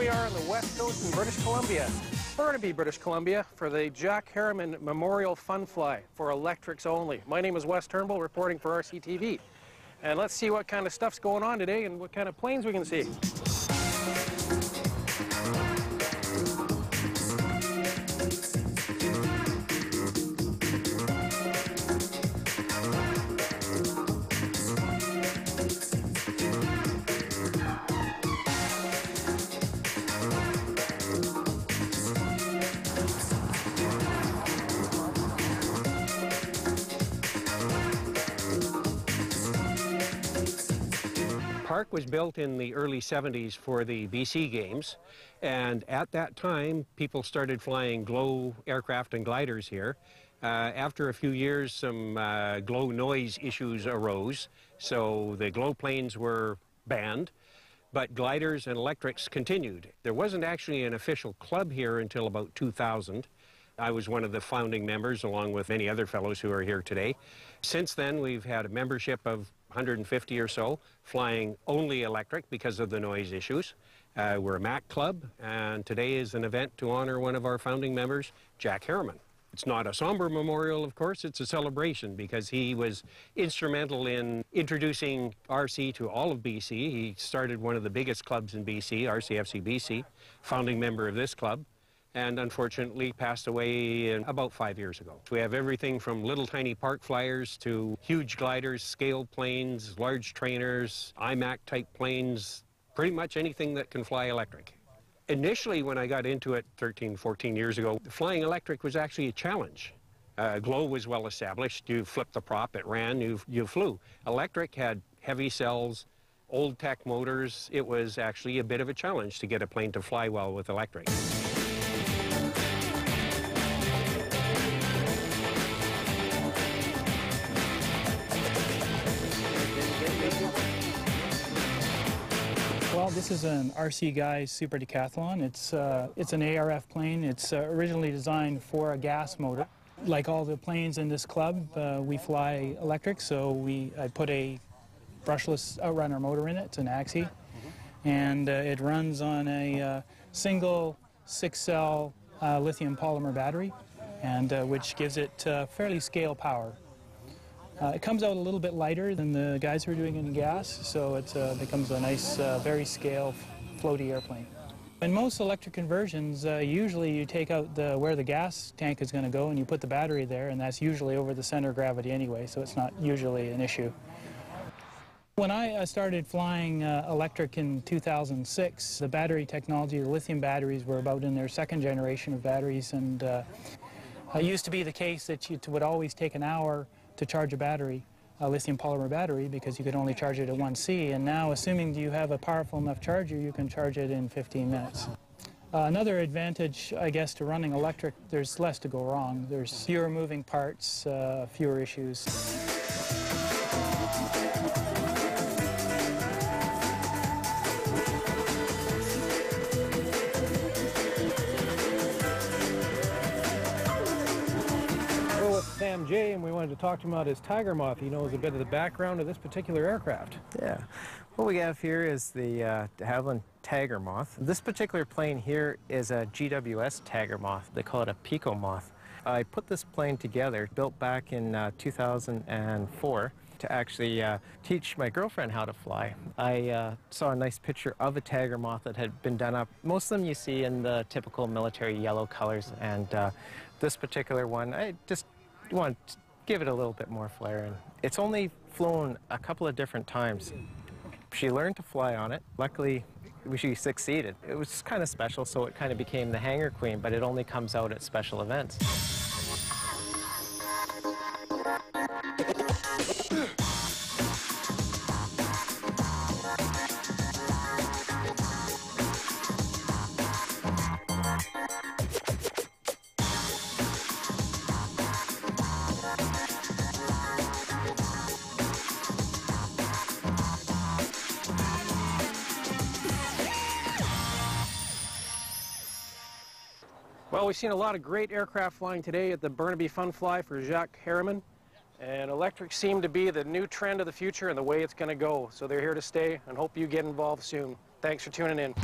we are on the west coast in British Columbia, Burnaby, British Columbia, for the Jacques Heyrman Memorial Fun Fly for electrics only. My name is Wes Turnbull, reporting for RCTV. And let's see what kind of stuff's going on today and what kind of planes we can see. Park was built in the early 70s for the BC Games, and at that time people started flying glow aircraft and gliders here. After a few years, some glow noise issues arose, so the glow planes were banned, but gliders and electrics continued. There wasn't actually an official club here until about 2000. I was one of the founding members, along with many other fellows who are here today. Since then, we've had a membership of 150 or so, flying only electric because of the noise issues. We're a MAC club, and today is an event to honor one of our founding members, Jacques Heyrman. It's not a somber memorial, of course, it's a celebration because he was instrumental in introducing RC to all of BC. He started one of the biggest clubs in BC, RCFC BC, founding member of this club, and unfortunately passed away about 5 years ago. We have everything from little tiny park flyers to huge gliders, scale planes, large trainers, IMAC-type planes, pretty much anything that can fly electric. Initially, when I got into it 13, 14 years ago, flying electric was actually a challenge. Glow was well established. You flipped the prop, it ran, you flew. Electric had heavy cells, old tech motors. It was actually a bit of a challenge to get a plane to fly well with electric. Well, this is an RC Guys Super Decathlon. It's an ARF plane. It's originally designed for a gas motor. Like all the planes in this club, we fly electric, so I put a brushless outrunner motor in it. It's an Axie, and it runs on a single 6-cell lithium polymer battery, and which gives it fairly scale power. It comes out a little bit lighter than the guys who are doing it in gas, so it becomes a nice, very scale, floaty airplane. In most electric conversions, usually you take out where the gas tank is going to go and you put the battery there, and that's usually over the center of gravity anyway, so it's not usually an issue. When I started flying electric in 2006, the battery technology, the lithium batteries, were about in their second generation of batteries, and it used to be the case that it would always take an hour to charge a battery, a lithium polymer battery, because you could only charge it at 1C, and now, assuming you have a powerful enough charger, you can charge it in 15 minutes. Another advantage, I guess, to running electric, there's less to go wrong. There's fewer moving parts, fewer issues. Sam J, and we wanted to talk to him about his Tiger Moth. He knows a bit of the background of this particular aircraft. Yeah. What we have here is the de Havilland Tiger Moth. This particular plane here is a GWS Tiger Moth. They call it a Pico Moth. I put this plane together, built back in 2004, to actually teach my girlfriend how to fly. I saw a nice picture of a Tiger Moth that had been done up. Most of them you see in the typical military yellow colors, and this particular one, I just want to give it a little bit more flair. And it's only flown a couple of different times. She learned to fly on it. Luckily, she succeeded. It was kind of special, so it kind of became the hangar queen, but it only comes out at special events. Well, we've seen a lot of great aircraft flying today at the Burnaby Fun Fly for Jacques Heyrman, and electric seem to be the new trend of the future and the way it's going to go. So they're here to stay, and hope you get involved soon. Thanks for tuning in.